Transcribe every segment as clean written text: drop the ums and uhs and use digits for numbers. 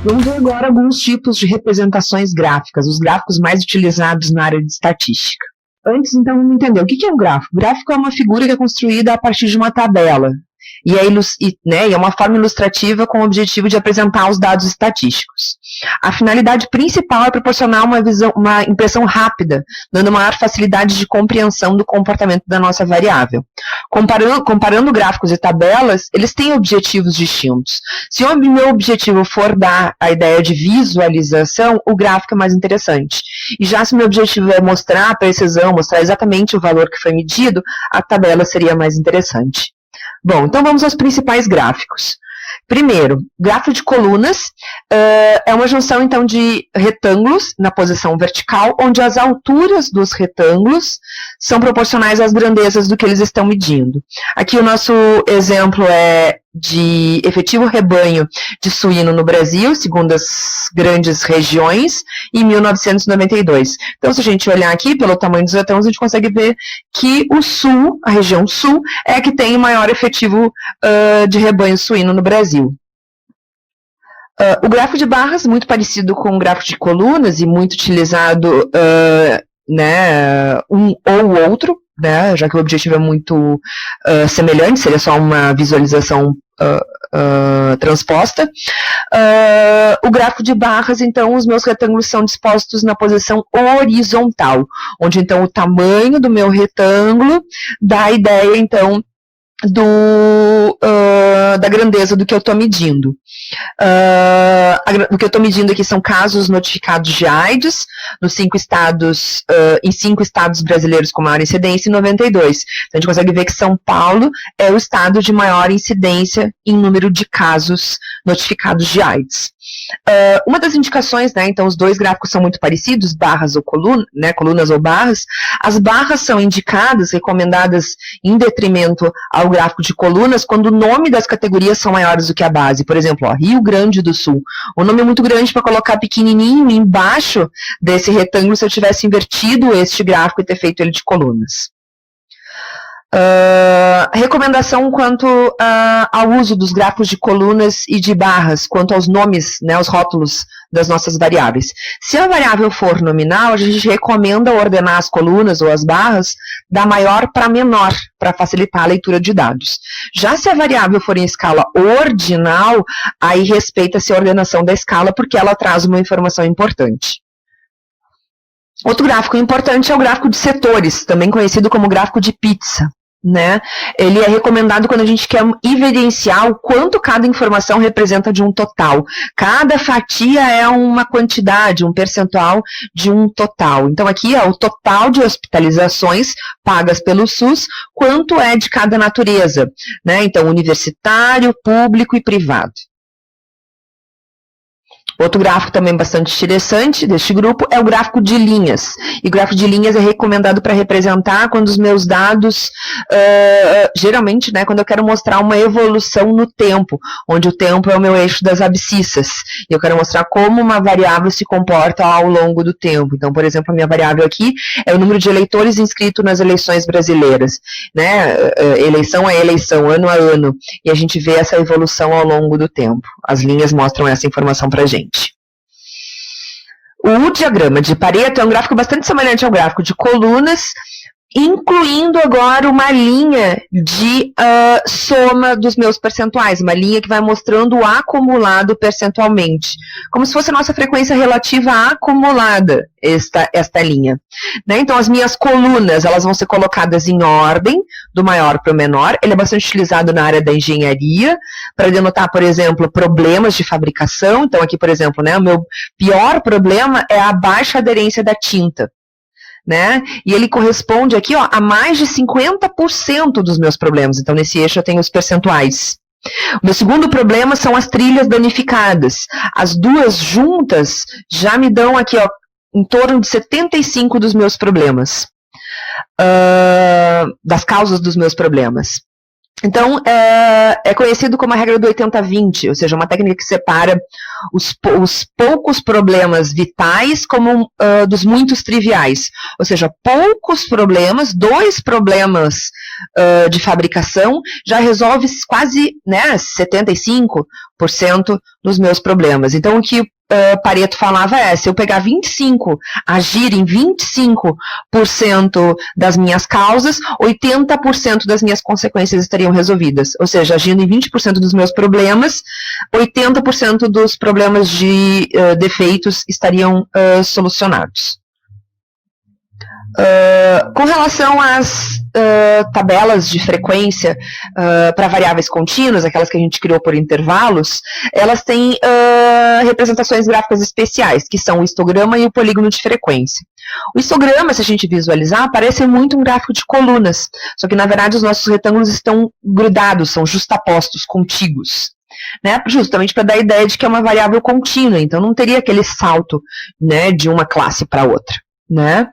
Vamos ver agora alguns tipos de representações gráficas, os gráficos mais utilizados na área de estatística. Antes, então, vamos entender o que é um gráfico. O gráfico é uma figura que é construída a partir de uma tabela. E é uma forma ilustrativa com o objetivo de apresentar os dados estatísticos. A finalidade principal é proporcionar uma impressão rápida, dando maior facilidade de compreensão do comportamento da nossa variável. Comparando gráficos e tabelas, eles têm objetivos distintos. Se o meu objetivo for dar a ideia de visualização, o gráfico é mais interessante. E já se o meu objetivo é mostrar a precisão, mostrar exatamente o valor que foi medido, a tabela seria mais interessante. Bom, então vamos aos principais gráficos. Primeiro, gráfico de colunas é uma junção, então, de retângulos na posição vertical, onde as alturas dos retângulos são proporcionais às grandezas do que eles estão medindo. Aqui o nosso exemplo é de efetivo rebanho de suíno no Brasil, segundo as grandes regiões, em 1992. Então, se a gente olhar aqui pelo tamanho dos retângulos, a gente consegue ver que o sul, a região sul, é a que tem o maior efetivo de rebanho suíno no Brasil. O gráfico de barras, muito parecido com o gráfico de colunas e muito utilizado um ou o outro, né, já que o objetivo é muito semelhante, seria só uma visualização transposta. O gráfico de barras, então, os meus retângulos são dispostos na posição horizontal, onde, então, o tamanho do meu retângulo dá a ideia, então, da grandeza do que eu estou medindo. O que eu estou medindo aqui são casos notificados de AIDS em 5 estados brasileiros com maior incidência em 92. Então a gente consegue ver que São Paulo é o estado de maior incidência em número de casos notificados de AIDS. Uma das indicações, então os dois gráficos são muito parecidos, barras ou colunas ou barras. As barras são indicadas, recomendadas em detrimento ao gráfico de colunas, quando o nome das categorias são maiores do que a base. Por exemplo, Rio Grande do Sul. O nome é muito grande para colocar pequenininho embaixo desse retângulo se eu tivesse invertido este gráfico e ter feito ele de colunas. Recomendação quanto ao uso dos gráficos de colunas e de barras, quanto aos nomes, os rótulos das nossas variáveis. Se a variável for nominal, a gente recomenda ordenar as colunas ou as barras da maior para menor, para facilitar a leitura de dados. Já se a variável for em escala ordinal, aí respeita-se a ordenação da escala, porque ela traz uma informação importante. Outro gráfico importante é o gráfico de setores, também conhecido como gráfico de pizza. Ele é recomendado quando a gente quer evidenciar o quanto cada informação representa de um total. Cada fatia é uma quantidade, um percentual de um total. Então, aqui é o total de hospitalizações pagas pelo SUS, quanto é de cada natureza. Então, universitário, público e privado. Outro gráfico também bastante interessante deste grupo é o gráfico de linhas. E o gráfico de linhas é recomendado para representar quando os meus dados, geralmente, quando eu quero mostrar uma evolução no tempo, onde o tempo é o meu eixo das abscissas. E eu quero mostrar como uma variável se comporta ao longo do tempo. Então, por exemplo, a minha variável aqui é o número de eleitores inscritos nas eleições brasileiras. Eleição a eleição, ano a ano. E a gente vê essa evolução ao longo do tempo. As linhas mostram essa informação para a gente. O diagrama de Pareto é um gráfico bastante semelhante ao gráfico de colunas, incluindo agora uma linha de soma dos meus percentuais, uma linha que vai mostrando o acumulado percentualmente, como se fosse a nossa frequência relativa acumulada, esta linha. Então, as minhas colunas, elas vão ser colocadas em ordem, do maior para o menor. Ele é bastante utilizado na área da engenharia, para denotar, por exemplo, problemas de fabricação. Então, aqui, por exemplo, o meu pior problema é a baixa aderência da tinta. E ele corresponde aqui a mais de 50% dos meus problemas. Então, nesse eixo eu tenho os percentuais. O meu segundo problema são as trilhas danificadas. As duas juntas já me dão aqui em torno de 75% dos meus problemas, das causas dos meus problemas. Então, é conhecido como a regra do 80-20, ou seja, uma técnica que separa os poucos problemas vitais como dos muitos triviais. Ou seja, poucos problemas, 2 problemas de fabricação, já resolve quase 75% dos meus problemas. Então, o que Pareto falava se eu pegar 25, agir em 25% das minhas causas, 80% das minhas consequências estariam resolvidas. Ou seja, agindo em 20% dos meus problemas, 80% dos problemas de defeitos estariam solucionados. Com relação às tabelas de frequência para variáveis contínuas, aquelas que a gente criou por intervalos, elas têm representações gráficas especiais, que são o histograma e o polígono de frequência. O histograma, se a gente visualizar, parece muito um gráfico de colunas, só que na verdade os nossos retângulos estão grudados, são justapostos, contíguos. Né, justamente para dar a ideia de que é uma variável contínua, então não teria aquele salto, né, de uma classe para outra. Né?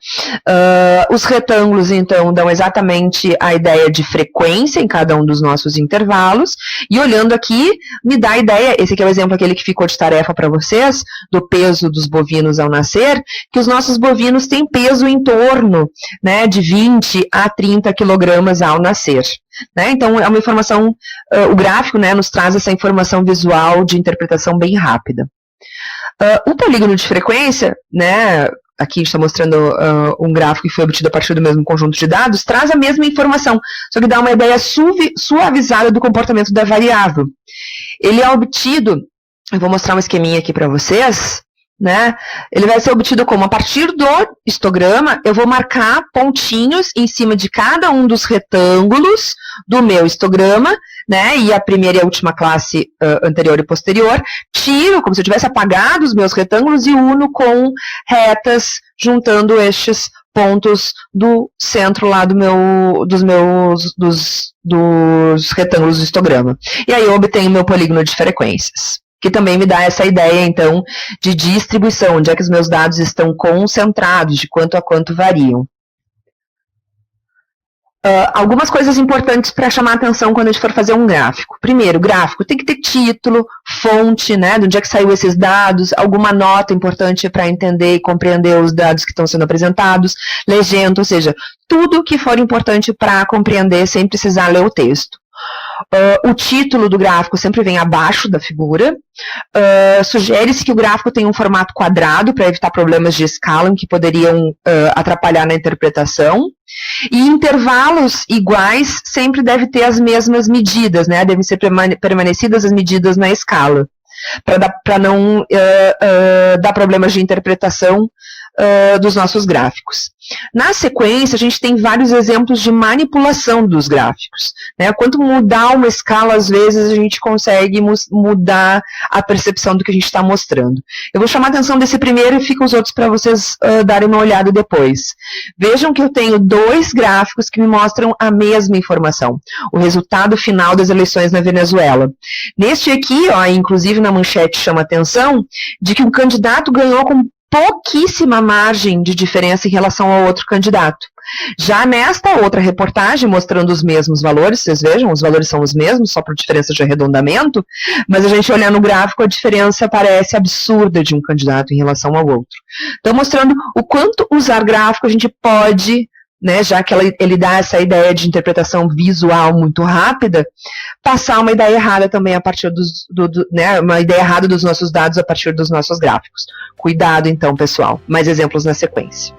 Os retângulos, então, dão exatamente a ideia de frequência em cada um dos nossos intervalos, e olhando aqui, me dá a ideia, esse aqui é o exemplo aquele que ficou de tarefa para vocês, do peso dos bovinos ao nascer, que os nossos bovinos têm peso em torno, né, de 20 a 30 quilogramas ao nascer. Né? Então, é uma informação, o gráfico, né, nos traz essa informação visual de interpretação bem rápida. O polígono de frequência, né, aqui está mostrando um gráfico que foi obtido a partir do mesmo conjunto de dados, traz a mesma informação, só que dá uma ideia suavizada do comportamento da variável. Ele é obtido, eu vou mostrar um esqueminha aqui para vocês, né? Ele vai ser obtido como, a partir do histograma, eu vou marcar pontinhos em cima de cada um dos retângulos do meu histograma, né? E a primeira e a última classe anterior e posterior, tiro, como se eu tivesse apagado os meus retângulos e uno com retas, juntando estes pontos do centro lá dos retângulos do histograma. E aí eu obtenho meu polígono de frequências, que também me dá essa ideia, então, de distribuição, onde é que os meus dados estão concentrados, de quanto a quanto variam. Algumas coisas importantes para chamar a atenção quando a gente for fazer um gráfico. Primeiro, o gráfico tem que ter título, fonte, né, de onde é que saiu esses dados, alguma nota importante para entender e compreender os dados que estão sendo apresentados, legenda, ou seja, tudo que for importante para compreender sem precisar ler o texto. O título do gráfico sempre vem abaixo da figura. Sugere-se que o gráfico tenha um formato quadrado para evitar problemas de escala que poderiam atrapalhar na interpretação. E intervalos iguais sempre deve ter as mesmas medidas, né? Devem ser permanecidas as medidas na escala, para não dar problemas de interpretação dos nossos gráficos. Na sequência, a gente tem vários exemplos de manipulação dos gráficos. Né? Quanto mudar uma escala, às vezes, a gente consegue mudar a percepção do que a gente está mostrando. Eu vou chamar a atenção desse primeiro e fica os outros para vocês darem uma olhada depois. Vejam que eu tenho 2 gráficos que me mostram a mesma informação. O resultado final das eleições na Venezuela. Neste aqui, inclusive na manchete chama a atenção, de que um candidato ganhou com pouquíssima margem de diferença em relação ao outro candidato. Já nesta outra reportagem, mostrando os mesmos valores, vocês vejam, os valores são os mesmos, só por diferença de arredondamento, mas a gente olhando o gráfico, a diferença parece absurda de um candidato em relação ao outro. Então, mostrando o quanto usar gráfico a gente pode, né, já que ele dá essa ideia de interpretação visual muito rápida, passar uma ideia errada também a partir né, uma ideia errada dos nossos dados a partir dos nossos gráficos. Cuidado então, pessoal. Mais exemplos na sequência.